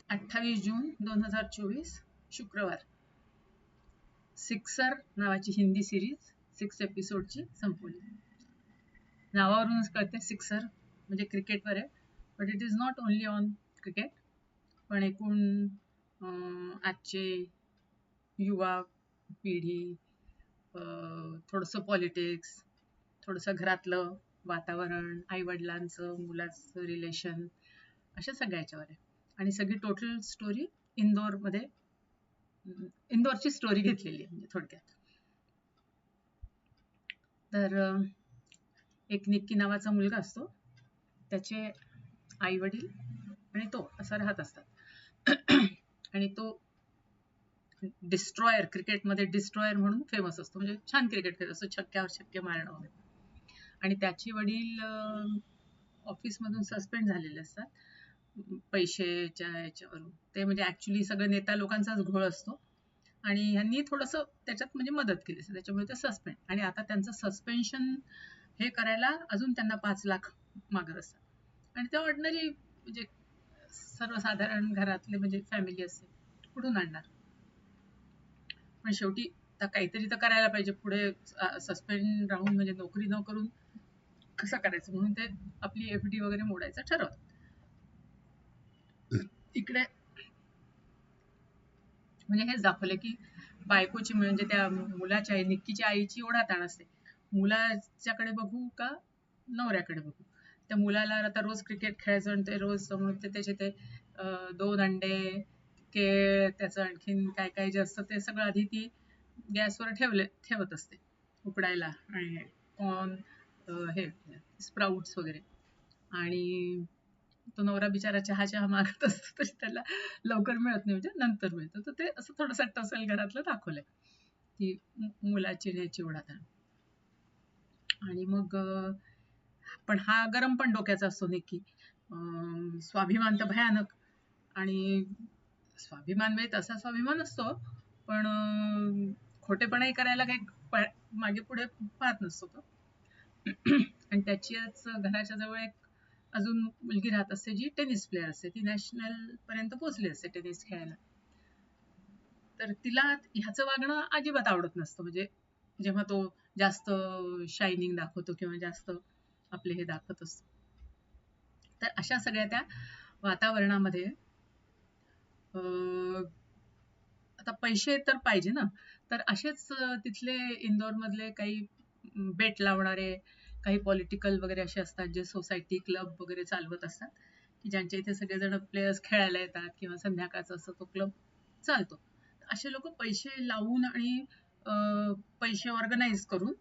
28 जून 2024 शुक्रवार. सिक्सर नावाची हिंदी सिरीज 6 एपिसोडची संपवली. नावावरूनच कळते सिक्सर म्हणजे क्रिकेटवर आहे, but it is not only on cricket. पण एकूण आजचे युवा पिढी, थोडंसं पॉलिटिक्स, थोडंसं घरातलं वातावरण, आईवडिलांचं, मुलाचं रिलेशन, अशा सगळ्या याच्यावर आहे. आणि सगळी टोटल स्टोरी इंदोरची स्टोरी घेतलेली आहे म्हणजे थोडक्यात. तर एक निक्की नावाचा मुलगा असतो, त्याचे आई वडील आणि तो असं राहत असतात. आणि तो डिस्ट्रॉयर, क्रिकेटमध्ये डिस्ट्रॉयर म्हणून फेमस असतो, म्हणजे छान क्रिकेट खेळत असतो, छक्क्यावर छक्के मारणं वगैरे. आणि त्याचे वडील ऑफिसमधून सस्पेंड झालेले असतात पैशाच्या याच्यावरून. ते म्हणजे ऍक्च्युली सगळं नेता लोकांचाच घोळ असतो आणि ह्यांनी थोडंसं त्याच्यात म्हणजे मदत केली असते, त्याच्यामुळे ते सस्पेंड. आणि आता त्यांचं सस्पेन्शन हे करायला अजून त्यांना 5 लाख मागत असतात. आणि ते ऑर्डिनरी म्हणजे सर्वसाधारण घरातले म्हणजे फॅमिली असते, कुठून आणणार? पण शेवटी काहीतरी तर करायला पाहिजे पुढे. सस्पेंड राहून म्हणजे नोकरी न करून कसं करायचं, म्हणून ते आपली FD वगैरे मोडायचं ठरवतात. इकडे म्हणजे हेच दाखवले की बायकोची म्हणजे त्या मुलाच्या निक्कीच्या आईची ओढाताण असते, मुलाच्याकडे बघू का नवऱ्याकडे बघू. त्या मुलाला आता रोज क्रिकेट खेळायचं आणि ते रोज समोर त्याचे ते 2 अंडे, केळ, त्याचं आणखीन काय काय जे असतं ते सगळं आधी ती गॅसवर ठेवत असते उकडायला, आणि कॉर्न, हे स्प्राउट्स वगैरे. आणि तो नवरा बिचारा चहा मागत असतो, तरी त्याला लवकर मिळत नाही, म्हणजे नंतर मिळतं. तर ते असं थोडंसं टसल घरातलं दाखवलंय की मुलाची न्यायची ओढाताण. आणि मग पण हा गरम पण डोक्याचा असतो निक्की. स्वाभिमान तर भयानक. आणि स्वाभिमान म्हणजे तसा स्वाभिमान असतो, पण खोटेपणाही करायला काही मागे पुढे पाहत नसतो तो. आणि त्याच्याच घराच्या जवळ एक अजून मुलगी राहत असते, जी टेनिस प्लेअर असते. ती नॅशनल पर्यंत पोहोचली असते टेनिस खेळायला. तर तिला ह्याचं वागणं अजिबात आवडत नसतं, म्हणजे जेव्हा तो जास्त शायनिंग दाखवतो किंवा जास्त आपले हे दाखवत असतो. तर अशा सगळ्या त्या वातावरणामध्ये आता पैसे तर पाहिजे ना, तर असेच तिथले इंदोरमधले काही बेट लावणारे, काही पॉलिटिकल वगैरे असे असतात, जे सोसायटी क्लब वगैरे चालवत असतात, की ज्यांच्या इथे सगळेजण प्लेयर्स खेळायला येतात किंवा संध्याकाळचा असं तो क्लब चालतो. असे लोक पैसे लावून आणि पैसे ऑर्गनाईज करून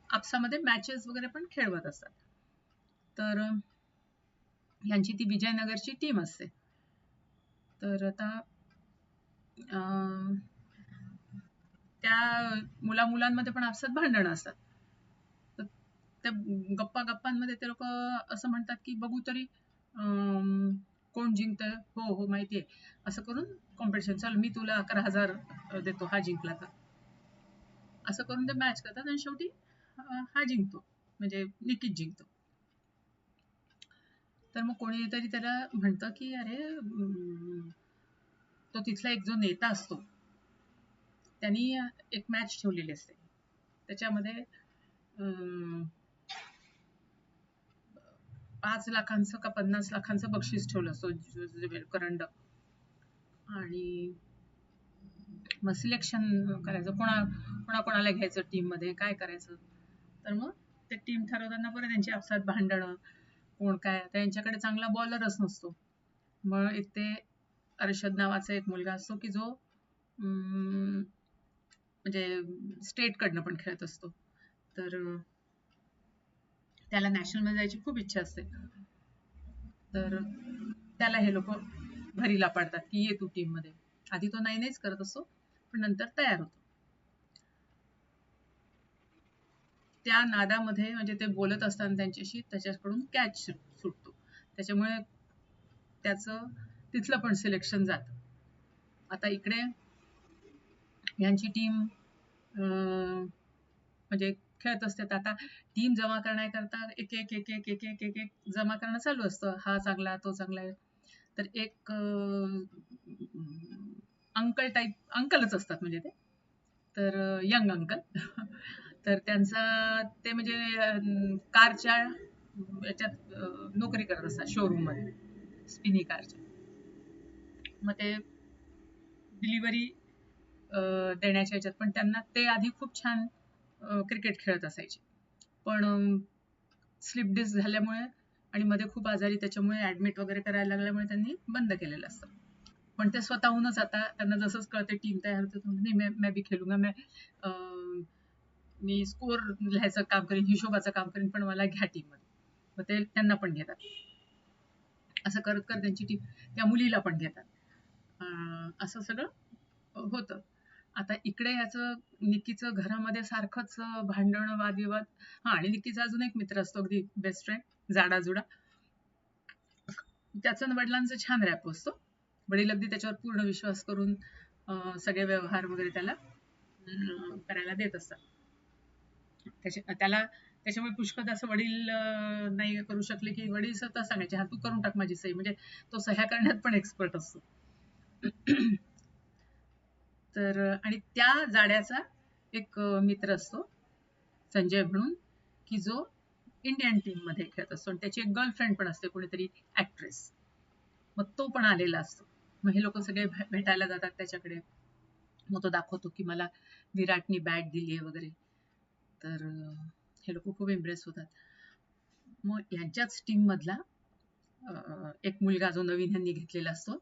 आपसामध्ये मॅचेस वगैरे पण खेळवत असतात. तर यांची ती विजयनगरची टीम असते. तर आता त्या मुलांमध्ये पण आपसात भांडणं असतात. तर त्या गप्पांमध्ये ते लोक असं म्हणतात की बघू तरी कोण जिंकतंय. हो हो माहितीये, असं करून कॉम्पिटिशन, चल मी तुला 11,000 देतो हा जिंकला तर, असं करून ते मॅच करतात. आणि शेवटी हा जिंकतो, म्हणजे निक्कीच जिंकतो. तर मग कोणीतरी त्याला म्हणतं की अरे, तो तिथला एक जो नेता असतो त्यांनी एक मॅच ठेवलेली असते, त्याच्यामध्ये 5 लाखांचं का 50 लाखांचं बक्षीस ठेवलं असतं, करंड. आणि मग सिलेक्शन करायचं, कोणाला घ्यायचं टीम मध्ये, काय करायचं. तर मग ते टीम ठरवताना परत त्यांची आपसात भांडणं, कोण काय. आता यांच्याकडे चांगला बॉलरच नसतो. मग इथे अर्षद नावाचा एक मुलगा असतो की जो म्हणजे स्टेट कडनं पण खेळत असतो. तर त्याला नॅशनल मध्ये जायची खूप इच्छा असते. तर त्याला हे लोक भरीला पाडतात की ये तू टीम मध्ये. आधी तो नाहीच करत असतो, पण नंतर तयार होतो. त्या नादामध्ये म्हणजे ते बोलत असताना त्यांच्याशी त्याच्याकडून कॅच सुटतो, त्याच्यामुळे त्याचं तिथलं पण सिलेक्शन जातं. आता इकडे यांची टीम म्हणजे खेळत असते. आता टीम जमा करण्याकरता एक एक एक एक एक एक एक एक जमा करणं चालू असतं, हा चांगला तो चांगला आहे. तर एक अंकल टाईप अंकलच असतात म्हणजे ते, तर यंग अंकल. तर त्यांचा ते म्हणजे कारच्या याच्यात नोकरी करत असतात शोरूम मध्ये, स्पिनी कारच्या. मग ते डिलिव्हरी देण्याच्या ह्याच्यात पण त्यांना ते आधी खूप छान क्रिकेट खेळत असायचे. पण स्लिप डिस्क झाल्यामुळे आणि मध्ये खूप आजारी त्याच्यामुळे ऍडमिट वगैरे करायला लागल्यामुळे त्यांनी बंद केलेलं असतं. पण ते स्वतःहूनच आता त्यांना जसंच कळते टीम तयार होते, नाही मैं भी खेळूंगा, मी स्कोर लिहायचं काम करीन, हिशोबाचं काम करीन, पण मला घ्या टीम मध्ये. मग ते त्यांना पण घेतात. असं करत करत त्यांची टीम त्या मुलीला पण घेतात. असं सगळं होतं. आता इकडे याचं निक्कीचं घरामध्ये सारखंच भांडण वादविवाद. हा, आणि निक्कीचा अजून एक मित्र असतो अगदी बेस्ट फ्रेंड, जाडाजुडा. त्याचा वडिलांचा छान रॅप असतो. वडील अगदी त्याच्यावर पूर्ण विश्वास करून सगळे व्यवहार वगैरे त्याला करायला देत असतात. त्याच्यामुळे पुष्कळ असं वडील नाही करू शकले की वडील स्वतः सांगायचे, हा तू करून टाक माझी सही, म्हणजे तो सह्या करण्यात पण एक्सपर्ट असतो. तर आणि त्या जाड्याचा एक मित्र असतो संजय म्हणून, की जो इंडियन टीम मध्ये खेळत असतो, आणि त्याची एक गर्लफ्रेंड पण असते कोणीतरी ऍक्ट्रेस. मग तो पण आलेला असतो. मग हे लोक सगळे भेटायला जातात त्याच्याकडे. मग तो दाखवतो की मला विराटनी बॅट दिली आहे वगैरे. तर हे लोक खूप इम्प्रेस होतात. मग यांच्याच टीम मधला एक मुलगा जो नवीन ह्यांनी घेतलेला असतो,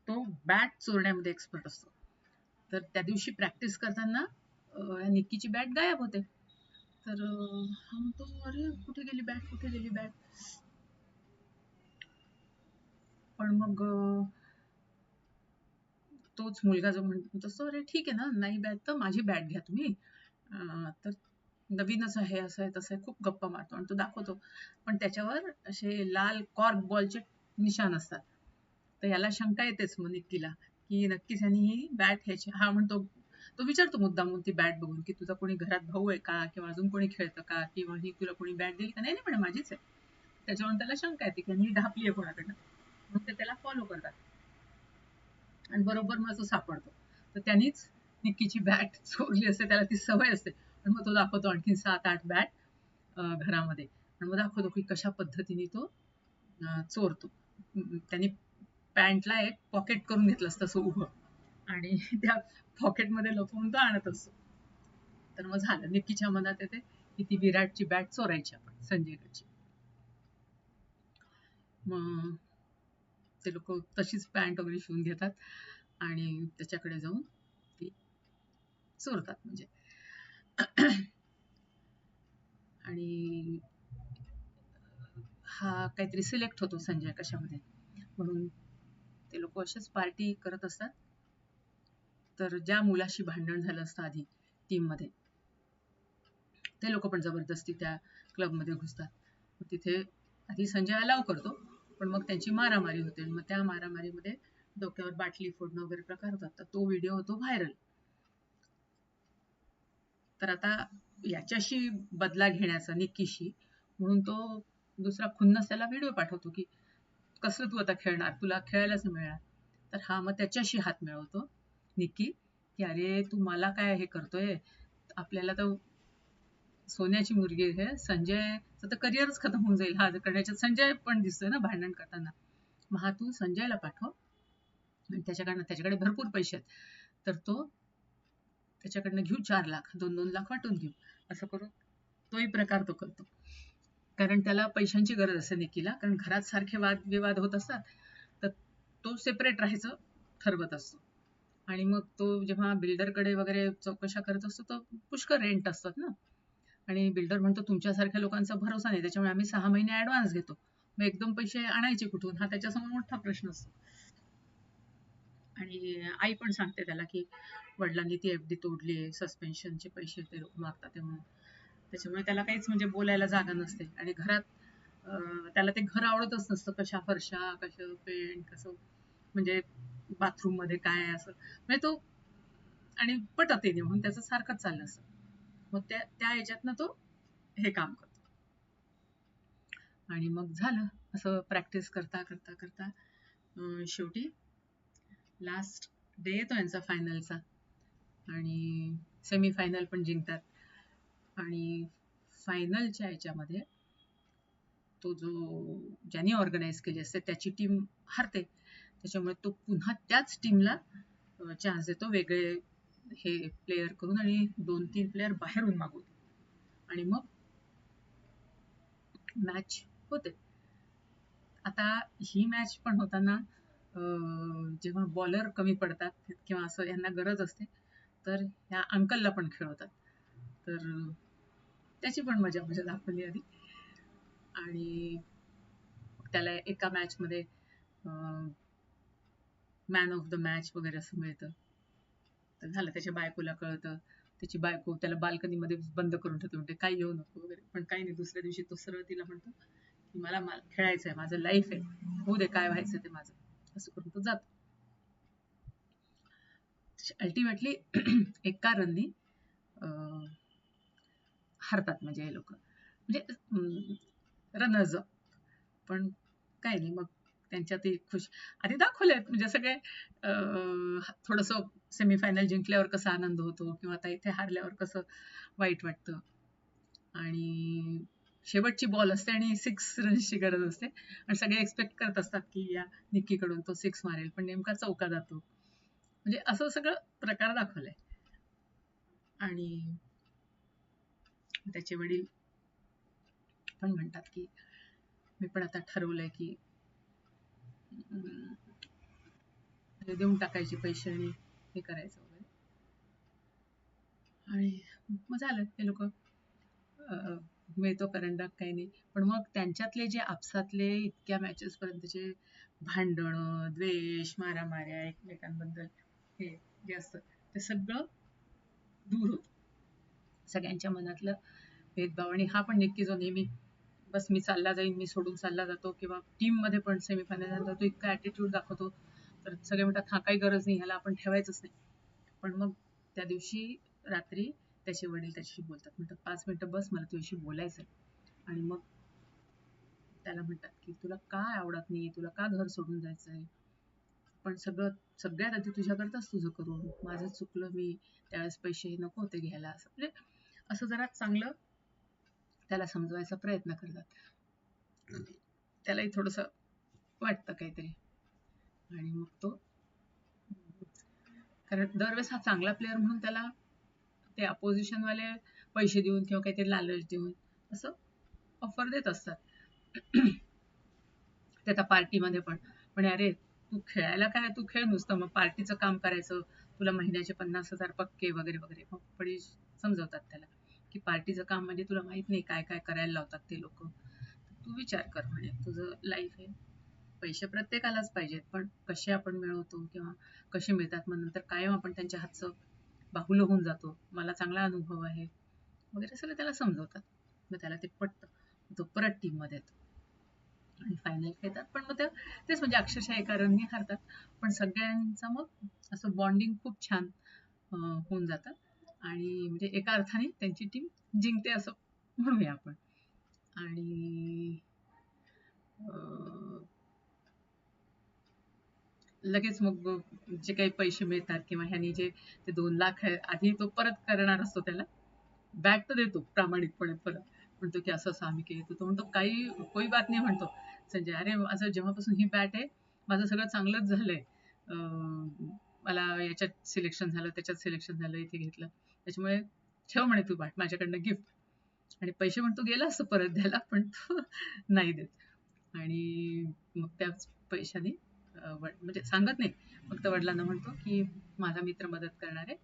तो बॅट चोरण्यामध्ये एक्सपर्ट असतो. तर त्या दिवशी प्रॅक्टिस करताना निक्कीची बॅट गायब होते. तर हा म्हणतो, अरे कुठे गेली बॅट, कुठे गेली बॅट. पण मग तोच मुलगा जो म्हणतो, अरे ठीक आहे ना, नाही बॅट तर माझी बॅट घ्या तुम्ही, तर नवीनच आहे, असं आहे तसं आहे, खूप गप्पा मारतो आणि तो दाखवतो. पण त्याच्यावर असे लाल कॉर्क बॉलचे निशाण असतात. तर याला शंका येतेच मग निक्कीला, की नक्कीच यांनी ही बॅट घ्यायची. हा म्हणतो, तो विचारतो मुद्दामून ती बॅट बघून, की तुझा कोणी घरात भाऊ आहे का, किंवा अजून कोणी खेळतं का, किंवा ही तुला कोणी बॅट दिली का. नाही नाही, पण माझीच आहे. त्याच्यावरून त्याला शंका येते की ही ढापली आहे कोणाकडनं. मग ते त्याला फॉलो करतात आणि बरोबर मग तो सापडतो. तर त्यांनीच निक्कीची बॅट चोरली असते, त्याला ती सवय असते. आणि मग तो दाखवतो आणखी 7-8 बॅट घरामध्ये, आणि मग दाखवतो की कशा पद्धतीने तो चोरतो. त्यांनी पॅन्टला एक पॉकेट करून घेतलं असतं असं उभं, आणि त्या पॉकेटमध्ये लपवून तो आणत असतो. तर मग झालं, निक्कीच्या मनात येते की ती विराटची बॅट चोरायची आपण संजयकडची. मग ते लोक तशीच पॅन्ट वगैरे शिवून घेतात आणि त्याच्याकडे जाऊन ती चोरतात म्हणजे. आणि हा काहीतरी सिलेक्ट होतो संजय कशामध्ये, म्हणून ते लोक असेच पार्टी करत असतात. तर ज्या मुलाशी भांडण झालं असतं आधी टीम मध्ये, ते लोक पण जबरदस्ती त्या क्लब मध्ये घुसतात. तिथे आधी संजय अलाव करतो, पण मग त्यांची मारामारी होते. मग त्या मारामारीमध्ये डोक्यावर बाटली फोडणं वगैरे प्रकार होतात. तर तो व्हिडिओ होतो व्हायरल. तर आता याच्याशी बदला घेण्याचा निक्कीशी, म्हणून तो दुसरा खुन्नस त्याला व्हिडिओ पाठवतो की कसं तू आता खेळणार, तुला खेळायलाच मिळणार. तर हा मग त्याच्याशी हात मिळवतो निक्की, की अरे तू मला काय हे करतोय, आपल्याला तर सोन्याची मुलगी आहे. संजयचं तर करिअरच खतम होऊन जाईल हा करण्याच्यात. संजय पण दिसतोय ना भांडण करताना. मग हा तू संजयला पाठव, आणि त्याच्याकडे भरपूर पैसे आहेत, तर तो त्याच्याकडनं घेऊ 4 लाख, 2-2 लाख वाटून घेऊ, असं करून तोही प्रकार तो करतो. कारण त्याला पैशांची गरज असते निक्कीला, कारण घरात सारखे वादविवाद होत असतात. तर तो सेपरेट राहायचं ठरवत असतो. आणि मग तो जेव्हा बिल्डरकडे वगैरे चौकशा करत असतो, तर पुष्कळ रेंट असतात ना, आणि बिल्डर म्हणतो तुमच्यासारख्या लोकांचा भरोसा नाही, त्याच्यामुळे आम्ही 6 महिने ऍडव्हान्स घेतो. मग एकदम पैसे आणायचे कुठून, हा त्याच्यासमोर मोठा प्रश्न असतो. आणि आई पण सांगते त्याला की वडिलांनी ती एफडी तोडली आहे, सस्पेन्शनचे पैसे ते लोक मागतात ते म्हणून. त्याच्यामुळे त्याला काहीच म्हणजे बोलायला जागा नसते. आणि घरात त्याला ते घर आवडतच नसतं, कशा फरशा, कसं पेंट, कसं म्हणजे बाथरूम मध्ये काय असं, म्हणजे तो, आणि पटत येते म्हणून त्याचं सारखंच चाललं असतं. मग त्या ह्याच्यातनं तो हे काम करतो. आणि मग झालं असं प्रॅक्टिस करता करता करता शेवटी लास्ट डे येतो यांचा फायनलचा आणि सेमीफायनल पण जिंकतात आणि फायनलच्या याच्यामध्ये तो जो ज्यांनी ऑर्गनाईज केली असते त्याची टीम हारते. त्याच्यामुळे तो पुन्हा त्याच टीमला चान्स देतो वेगळे हे प्लेयर करून आणि 2-3 प्लेयर बाहेरून मागवतो आणि मग मॅच होते. आता ही मॅच पण होताना जेव्हा बॉलर कमी पडतात किंवा असं यांना गरज असते तर ह्या अंकलला पण खेळवतात. तर त्याची पण मजा मजा दाखवली आधी आणि त्याला एका मॅचमध्ये मॅन ऑफ द मॅच वगैरे असं मिळतं. तर झालं त्याच्या बायकोला कळतं. त्याची बायको त्याला बाल्कनीमध्ये बंद करून ठेवते, म्हणते काही येऊ नको वगैरे. पण काही नाही, दुसऱ्या दिवशी तो सरळ तिला म्हणतो की मला खेळायचं आहे, माझं लाईफ आहे, होऊ दे काय व्हायचं ते माझं, असं करून तो जातो. अल्टिमेटली एका रननी हरतात म्हणजे हे लोक, म्हणजे रनर्स अप. पण काय नाही, मग त्यांच्यात खुश आधी दाखवले म्हणजे सगळे थोडंसं सेमीफायनल जिंकल्यावर कसा आनंद होतो किंवा आता इथे हारल्यावर कसं वाईट वाटतं. आणि शेवटची बॉल असते आणि 6 रन्सची गरज असते आणि सगळे एक्सपेक्ट करत असतात की या निक्कीकडून तो 6 मारेल, पण नेमका चौका जातो. म्हणजे असं सगळं प्रकार दाखवलाय. आणि त्याचे वडील पण म्हणतात की मी पण आता ठरवलंय की देऊन टाकायचे पैसे आणि हे करायचं वगैरे. आणि मग झालं, ते लोक मिळतो करंडक, काही नाही. पण मग त्यांच्यातले जे आपसातले इतक्या मॅचेस पर्यंतचे भांडणं, द्वेष, मारामाऱ्या एकमेकांबद्दल हे जे असतं ते सगळं दूर होत. सगळ्यांच्या मनातलं भेदभाव. आणि हा पण निक्की जो नेहमी बस मी चालला जाईन, मी सोडून चालला जातो, किंवा टीम मध्ये पण सेमीफायनल जातो, इतका ऍटिट्यूड दाखवतो तर सगळे म्हणतात हा काही गरज नाही, ह्याला आपण ठेवायचंच नाही. पण मग त्या दिवशी रात्री त्याचे वडील त्याच्याशी बोलतात, म्हणतात 5 मिनिटं बस, मला तुझ्याशी बोलायचंय. आणि मग त्याला म्हणतात की तुला काय आवडत नाही, तुला का घर सोडून जायचंय, पण सगळ्यात आधी तुझ्याकरताच तुझं करून, माझं चुकलं, मी त्यावेळेस पैसे नको होते घ्यायला, असं म्हणजे असं जरा चांगलं त्याला समजवायचा प्रयत्न करतात. त्यालाही थोडस वाटतं काहीतरी. आणि मग तो, कारण दरवेळेस हा चांगला प्लेअर म्हणून त्याला ते अपोजिशन वाले पैसे देऊन किंवा काहीतरी लालच देऊन असं ऑफर देत असतात. त्याच्या पार्टीमध्ये पण म्हणे अरे तू खेळायला काय, तू खेळ नुसतं, मग पार्टीचं काम करायचं, तुला महिन्याचे 50,000 पक्के वगैरे वगैरे. मग पडी समजवतात त्याला की पार्टीचं काम म्हणजे तुला माहित नाही काय काय करायला लावतात ते लोक, तू विचार कर म्हणे, तुझं लाईफ आहे, पैसे प्रत्येकालाच पाहिजेत, पण कसे आपण मिळवतो किंवा कसे मिळतात, मग नंतर कायम आपण त्यांच्या हातचं बाहुलं होऊन जातो, मला चांगला अनुभव आहे वगैरे सगळं त्याला समजवतात. मग त्याला ते पटतं, तो परत टीम मध्ये येतो आणि फायनल खेळतात. पण मग तेच म्हणजे अक्षरशः एका रननी हारतात, पण सगळ्यांचं मग असं बॉन्डिंग खूप छान होऊन जातं आणि म्हणजे एका अर्थाने त्यांची टीम जिंकते असं म्हणूया आपण. आणि लगेच मग जे काही पैसे मिळतात किंवा ह्यानी जे ते 2 लाख आधी तो परत करणार असतो, त्याला बॅग तर देतो प्रामाणिकपणे परत, म्हणतो की असं असं आम्ही केलं. तो म्हणतो काही कोई बात नाही, म्हणतो संजय, अरे असं जेव्हापासून ही बॅट आहे माझं सगळं चांगलंच झालंय, मला याच्यात सिलेक्शन झालं, त्याच्यात सिलेक्शन झालं, इथे घेतलं, त्याच्यामुळे ठेव म्हणे तू बॅट, माझ्याकडनं गिफ्ट. आणि पैसे म्हणतो गेला असतो परत द्यायला, पण तो नाही देत. आणि मग त्याच पैशाने म्हणजे सांगत नाही, फक्त वडिलांना म्हणतो की माझा मित्र मदत करणार आहे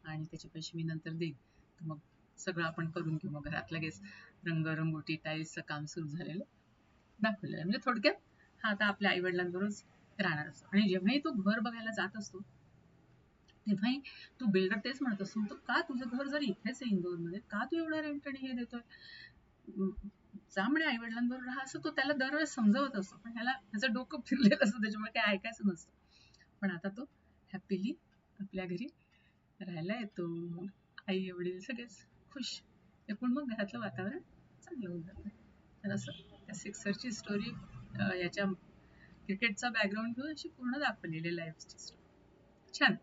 आणि त्याचे पैसे मी नंतर देईन. तर मग सगळं आपण करून घेऊ. मग घरात लगेच रंगरंगोटी, टाईल्सचं काम सुरू झालेलं दाखवलेलं आहे. म्हणजे थोडक्यात हा आता आपल्या आई वडिलांबरोबरच राहणार असतो. आणि जेव्हाही तो घर बघायला जात असतो तेव्हाही तो बिल्डर तेच म्हणत असतो, तो का तुझं घर जर इथेच आहे इंदोरमध्ये, का तू एवढा रेंट आणि हे देतोय, जा म्हणे आई वडिलांबरोबर राहा, असं तो त्याला दरवेळेस समजवत असतो. पण ह्याला ह्याचं डोकं फिरलेलं असतं, त्याच्यामुळे काही ऐकायचं नसतं. पण आता तो हॅपीली आपल्या घरी राहायला येतो, आई वडील सगळेच खुश, एकूण मग घरातलं वातावरण चांगलं होऊन जातं. तर असं त्या सिक्सरची स्टोरी याच्या क्रिकेटचा बॅकग्राऊंड घेऊन अशी पूर्ण दाखवलेली लाईफची स्टोरी. छान.